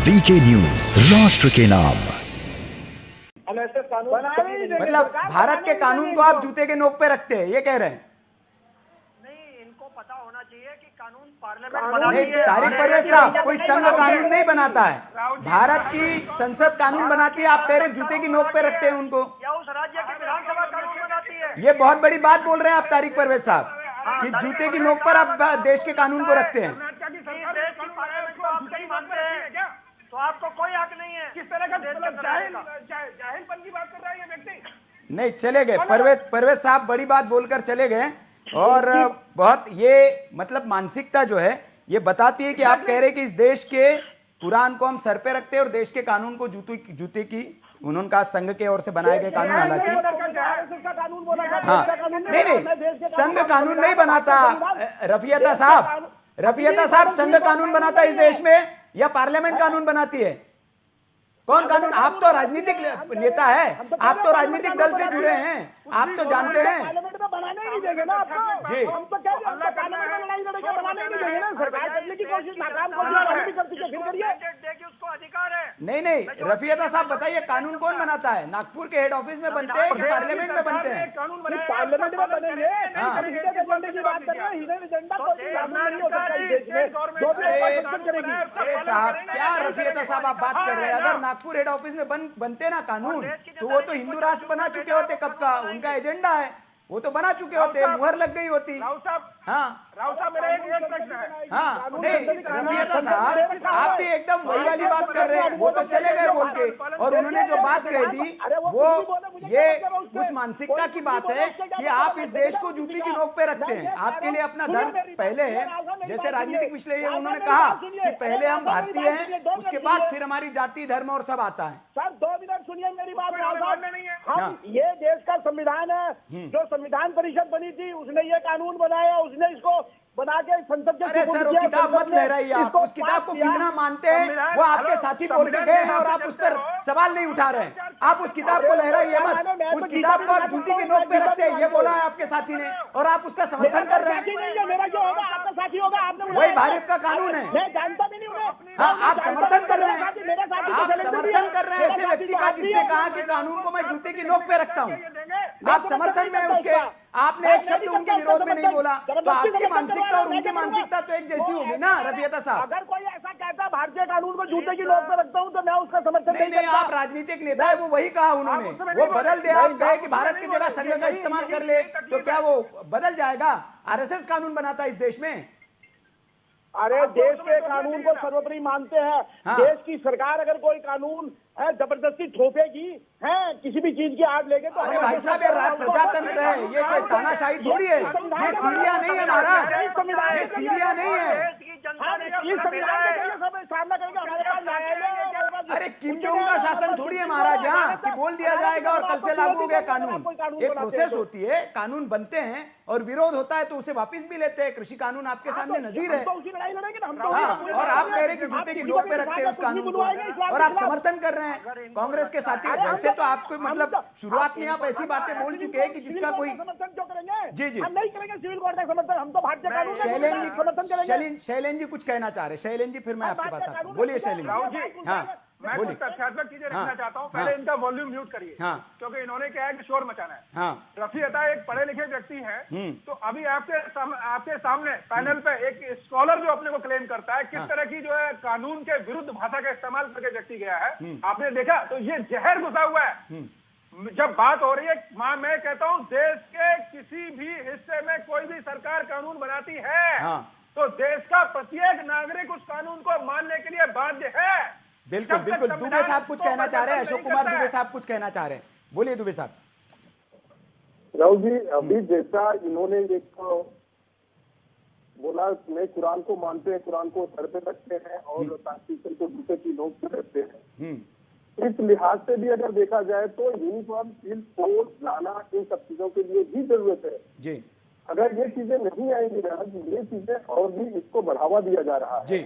VK news, राष्ट्र के नाम। मतलब भारत के कानून को आप जूते के नोक पे रखते हैं, ये कह रहे हैं? नहीं, इनको पता होना चाहिए कि कानून पार्लियामेंट नहीं, तारिक परवेज साहब, कोई संघ कानून नहीं बनाता है, भारत की संसद कानून बनाती है। आप कह रहे हैं जूते की नोक पे रखते हैं उनको। या उस राज्य की विधानसभा कानून बनाती है। ये बहुत बड़ी बात बोल रहे हैं आप तारिक परवेज साहब, कि जूते की नोक पर आप देश के कानून को रखते हैं। तो आपको कोई हक नहीं है। किस तरह का जाहिलपन की बात कर रहा है ये व्यक्ति? नहीं, चले गए परवेज साहब, बड़ी बात बोलकर चले गए। और बहुत ये मतलब मानसिकता जो है ये बताती है कि आप कह रहे हैं कि इस देश के कुरान को हम सर पे रखते हैं और देश के कानून को जूते की, उन्होंने कहा संघ के ओर से बनाए गए कानून, हालांकि हाँ नहीं, संघ कानून नहीं बनाता। रफियता साहब, संघ कानून बनाता है इस देश में या पार्लियामेंट कानून बनाती है? कौन कानून? आप तो राजनीतिक नेता है, आप तो राजनीतिक दल से जुड़े हैं, आप तो जानते हैं बनाने ही नहीं देंगे ना आपको। जी। हम तो क्या पार्लियामेंट में लड़ाई लड़के बनाने ही नहीं देंगे ना। सरकार करने की कोशिश नाकाम भी करती है, फिर करिए। उसको अधिकार है। नहीं, रफियता साहब बताइए, कानून कौन बनाता है? नागपुर के हेड ऑफिस में बनते हैं कि पार्लियामेंट में बनते हैं? पार्लियामेंट में बनेंगे। हिडन एजेंडे की बात कर रहे हैं, हिडन एजेंडा कोई लागू नहीं हो सकता इस देश में। जो भी परिवर्तन करेगी। अरे साहब, क्या रफियता साहब आप बात कर रहे हैं? अगर नागपुर हेड ऑफिस में बनते ना कानून, तो वो तो हिंदू राष्ट्र बना चुके होते कब का। उनका एजेंडा है, वो तो बना चुके होते, मुहर लग गई होती। हाँ राव साहब, मेरा एक प्रश्न है। हाँ, नहीं रफियता साहब, आप भी एकदम वही वाली बात कर रहे हैं। वो तो चले गए बोल के, और उन्होंने जो बात कह दी वो ये उस मानसिकता की बात है कि आप इस देश को जूती की नोक पे रखते हैं। आपके लिए अपना धर्म पहले है, जैसे राजनीतिक विश्लेषक उन्होंने कहा कि पहले हम भारतीय हैं, उसके बाद फिर हमारी जाति धर्म और सब आता है। सर 2 मिनट सुनिए मेरी बात। हम ये देश का संविधान है, जो संविधान परिषद बनी थी उसने ये कानून बनाया, उसने इसको बना के संसद के। अरे सर, वो किताब मत लहराइए आप। उस किताब को कितना मानते हैं वो आपके साथी बोल के गए हैं और आप उस पर सवाल नहीं उठा रहे हैं। आप उस किताब को लहराइए मत। उस किताब को आप जूती की नोक पे रखते हैं, ये बोला है आपके साथी ने, और आप उसका समर्थन कर रहे हैं। मेरा जो होगा आपका साथी होगा। आपने वही भारत का कानून है। मैं जानता भी नहीं हूँ। हाँ, आप समर्थन कर रहे हैं, आप समर्थन कर रहे हैं ऐसे व्यक्ति का जिसने कहा कि कानून को मैं जूते की नोक पे रखता हूँ। आप समर्थन में उसके, आपने एक शब्द उनके विरोध में नहीं बोला, तो आपकी मानसिकता और उनकी मानसिकता तो एक जैसी होगी ना रफियता साहब। अगर कोई ऐसा कहता भारतीय कानून को जूते की नोक पे रखता हूँ तो मैं उसका समर्थन नहीं, आप राजनीतिक नेता है, वो वही कहा उन्होंने, वो बदल दे। आप कहे कि भारत की जगह संघ का इस्तेमाल कर ले, तो क्या वो बदल जाएगा? आरएसएस कानून बनाता है इस देश में। अरे देश के कानून को सर्वोपरि मानते हैं। हाँ। देश की सरकार अगर कोई कानून है जबरदस्ती थोपेगी है किसी भी चीज की आड़ लेके, तो अरे भाई साहब, ये प्रजातंत्र है, ये कोई तानाशाही थोड़ी है। ये सीरिया नहीं है महाराज, ये सीरिया नहीं है। सामना करेंगे हमारे पास न्यायालय। अरे किम जोंग का शासन थोड़ी है महाराज यहाँ कि बोल दिया जाएगा और कल से लागू हो गया कानून। एक प्रोसेस होती है, कानून बनते हैं और विरोध होता है तो उसे वापस भी लेते हैं। कृषि कानून आपके सामने नजीर है। हाँ, और आप कह रहे हैं कि जूते की नोक पे रखते हैं उस कानून को, और आप समर्थन कर रहे हैं कांग्रेस के साथी। वैसे तो आपको मतलब शुरुआत में आप ऐसी बातें बोल चुके हैं कि जिसका कोई समर्थन क्यों करेंगे? जी हम नहीं करेंगे सिविल कोर्ट का समर्थन, हम तो भारतीय कानून का समर्थन करेंगे। शैलेन जी कुछ कहना चाह रहे हैं। शैलेन जी, फिर मैं आपके पास आता हूँ। बोलिए शैलेन जी। हाँ, मैं कुछ तथ्यात्मक चीजें रखना चाहता हूँ। पहले इनका वॉल्यूम म्यूट करिए, क्योंकि इन्होंने क्या है कि शोर मचाना है। रफियता एक पढ़े लिखे व्यक्ति हैं, तो अभी आपके सामने पैनल पे एक स्कॉलर जो अपने को क्लेम करता है, किस तरह की जो है कानून के विरुद्ध भाषा का इस्तेमाल करके व्यक्ति गया है, आपने देखा? तो ये जहर घुसा हुआ है। जब बात हो रही है, मैं कहता हूँ देश के किसी भी हिस्से में कोई भी सरकार कानून बनाती है, तो देश का प्रत्येक नागरिक उस कानून को मानने के लिए बाध्य है। बिल्कुल बिल्कुल। दुबे साहब कुछ कहना चाह रहे हैं, अशोक कुमार दुबे साहब कुछ कहना चाह रहे हैं। बोलिए दुबे साहब। राहुल जी, अभी जैसा इन्होंने एक बोला, मैं कुरान को मानते हैं, कुरान को सर पे रखते हैं और कॉन्स्टिट्यूशन को जूते की नोक पे रखते हैं। इस लिहाज से भी अगर देखा जाए तो यूनिफॉर्म सिविल कोड लाना इन सब चीजों के लिए भी जरूरत है जी। अगर ये चीजें नहीं आएंगी ना, ये चीजें और भी इसको बढ़ावा दिया जा रहा है जी।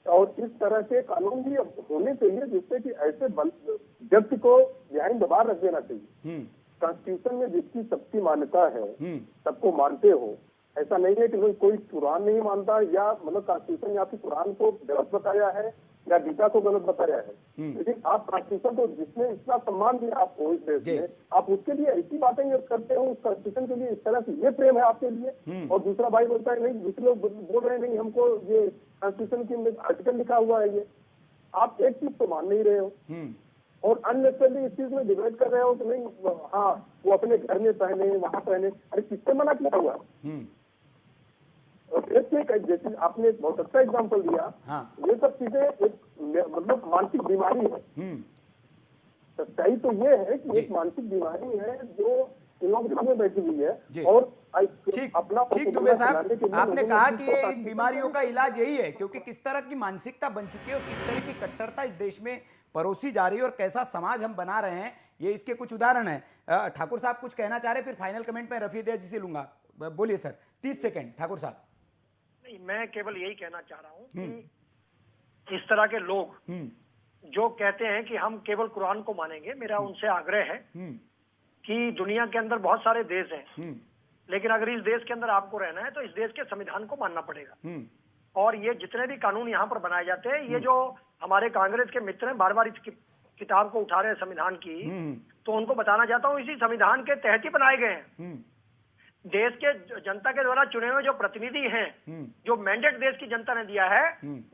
और इस तरह के कानून भी होने चाहिए जिससे कि ऐसे व्यक्ति को बेहिंद बार रख देना चाहिए। कॉन्स्टिट्यूशन में जिसकी सबकी मान्यता है, सबको मानते हो, ऐसा नहीं है कि कोई कुरान नहीं मानता या मतलब कॉन्स्टिट्यूशन या फिर कुरान को गलत बताया है या गीता को गलत बताया है, लेकिन आप कॉन्स्टिट्यूशन को जिसने इतना सम्मान दिया आपको इस देश में, आप उसके लिए ऐसी बातें करते हो, उस कॉन्स्टिट्यूशन के लिए इस तरह से ये प्रेम है आपके लिए। और दूसरा भाई बोलता है नहीं, दूसरे लोग बोल रहे हैं नहीं हमको ये कॉन्स्टिट्यूशन की आर्टिकल लिखा हुआ है, ये आप एक चीज तो मान नहीं रहे हो और अननेसेसरली इस चीज में डिबेट कर रहे हो कि नहीं हाँ वो अपने घर में पहने, वहां पहने। अरे किससे मना किया हुआ है? जैसे आपने एक बहुत अच्छा एग्जाम्पल दिया, ये सब चीजें एक मतलब मानसिक बीमारी है। सच्चाई तो ये है कि एक मानसिक बीमारी है जो इन लोग घर में बैठी हुई है और अपना ठीक दुबे साहब, आपने कहा कि इन बीमारियों का इलाज यही है, क्योंकि किस तरह की मानसिकता बन चुकी है और किस तरह की कट्टरता इस देश में परोसी जा रही है और कैसा समाज हम बना रहे हैं, ये इसके कुछ उदाहरण है। ठाकुर साहब कुछ कहना चाह रहे, फिर फाइनल कमेंट में रफी जी से लूंगा। बोलिए सर, 30 सेकंड। ठाकुर साहब। नहीं, मैं केवल यही कहना चाह रहा हूँ कि इस तरह के लोग जो कहते हैं कि हम केवल कुरान को मानेंगे, मेरा उनसे आग्रह है कि दुनिया के अंदर बहुत सारे देश हैं, लेकिन अगर इस देश के अंदर आपको रहना है तो इस देश के संविधान को मानना पड़ेगा। और ये जितने भी कानून यहाँ पर बनाए जाते हैं, ये जो हमारे कांग्रेस के मित्र हैं बार बार इस किताब को उठा रहे हैं संविधान की, तो उनको बताना चाहता हूँ इसी संविधान के तहत ही बनाए गए हैं। देश के जनता के द्वारा चुने हुए जो प्रतिनिधि हैं, जो मैंडेट देश की जनता ने दिया है,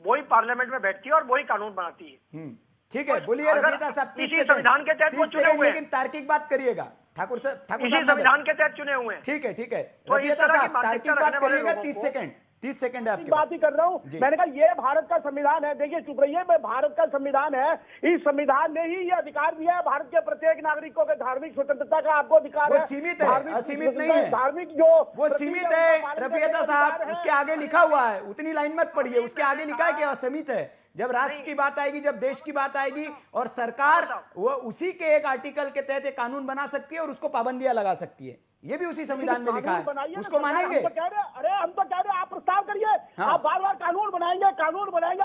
वही पार्लियामेंट में बैठती है और वही कानून बनाती है। ठीक है, बोलिए रफीदा साहब। इसी संविधान के तहत वो चुने हुए हैं, लेकिन तार्किक बात करिएगा। ठाकुर साहब इसी संविधान के तहत चुने हुए हैं। ठीक है, ठीक है, तो इस तरह की तार्किक बात करिएगा। 30 सेकंड 30 सेकंड है आपकी बात ही कर रहा हूँ। मैंने कहा ये भारत का संविधान है, देखिए चुप रहिए, मैं भारत का संविधान है, इस संविधान ने ही ये अधिकार दिया है भारत के प्रत्येक नागरिकों के धार्मिक स्वतंत्रता का आपको अधिकार है। वो सीमित है, असीमित नहीं है। धार्मिक जो वो सीमित है रफीदा साहब, उसके आगे लिखा हुआ है, उतनी लाइन मत पढ़िए, उसके आगे लिखा है कि असीमित है। जब राष्ट्र की बात आएगी, जब देश की बात आएगी और सरकार वो उसी के एक आर्टिकल के तहत एक कानून बना सकती है और उसको पाबंदियां लगा सकती है, ये भी उसी संविधान में लिखा है, उसको मानेंगे। अरे हम तो कह रहे हैं आप प्रस्ताव करिए, आप बार बार कानून बनाएंगे,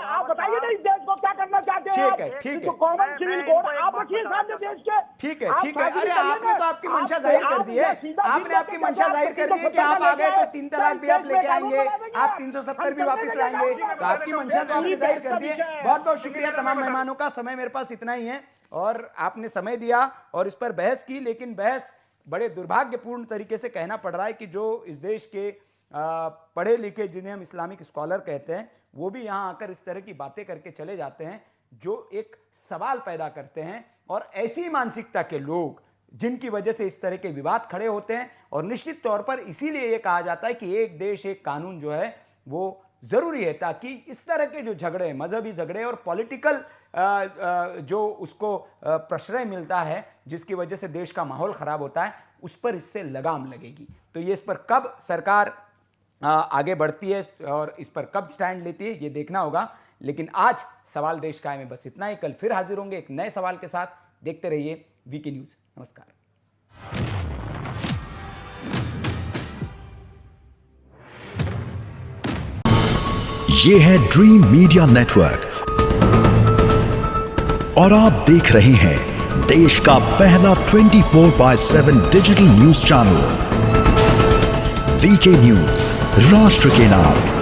आप बताइए ना इस देश को क्या करना चाहते हैं। ठीक है, ठीक है, कॉमन सिविल कोड आप रखिए सामने देश के। ठीक है, ठीक है। अरे आपने तो आपकी मंशा जाहिर कर दी है, आपने आपकी मंशा जाहिर कर दी है कि आप आ गए तो 3 तलाक भी आप लेके आएंगे, आप 370 भी वापस लाएंगे, तो आपकी मंशा तो आपने जाहिर कर दी है। बहुत बहुत शुक्रिया तमाम मेहमानों का। समय मेरे पास इतना ही है और आपने समय दिया और इस पर बहस की, लेकिन बहस बड़े दुर्भाग्यपूर्ण तरीके से कहना पड़ रहा है कि जो इस देश के पढ़े लिखे, जिन्हें हम इस्लामिक स्कॉलर कहते हैं, वो भी यहाँ आकर इस तरह की बातें करके चले जाते हैं जो एक सवाल पैदा करते हैं। और ऐसी मानसिकता के लोग जिनकी वजह से इस तरह के विवाद खड़े होते हैं, और निश्चित तौर पर इसीलिए ये कहा जाता है कि एक देश एक कानून जो है वो जरूरी है, ताकि इस तरह के जो झगड़े, मजहबी झगड़े और पॉलिटिकल जो उसको प्रश्रय मिलता है, जिसकी वजह से देश का माहौल खराब होता है, उस पर इससे लगाम लगेगी। तो ये इस पर कब सरकार आगे बढ़ती है और इस पर कब स्टैंड लेती है, ये देखना होगा। लेकिन आज सवाल देश का है में बस इतना ही। कल फिर हाजिर होंगे एक नए सवाल के साथ। देखते रहिए वीके न्यूज। नमस्कार। ये है ड्रीम मीडिया नेटवर्क और आप देख रहे हैं देश का पहला 24/7 digital news channel VK news, राष्ट्र के नाम।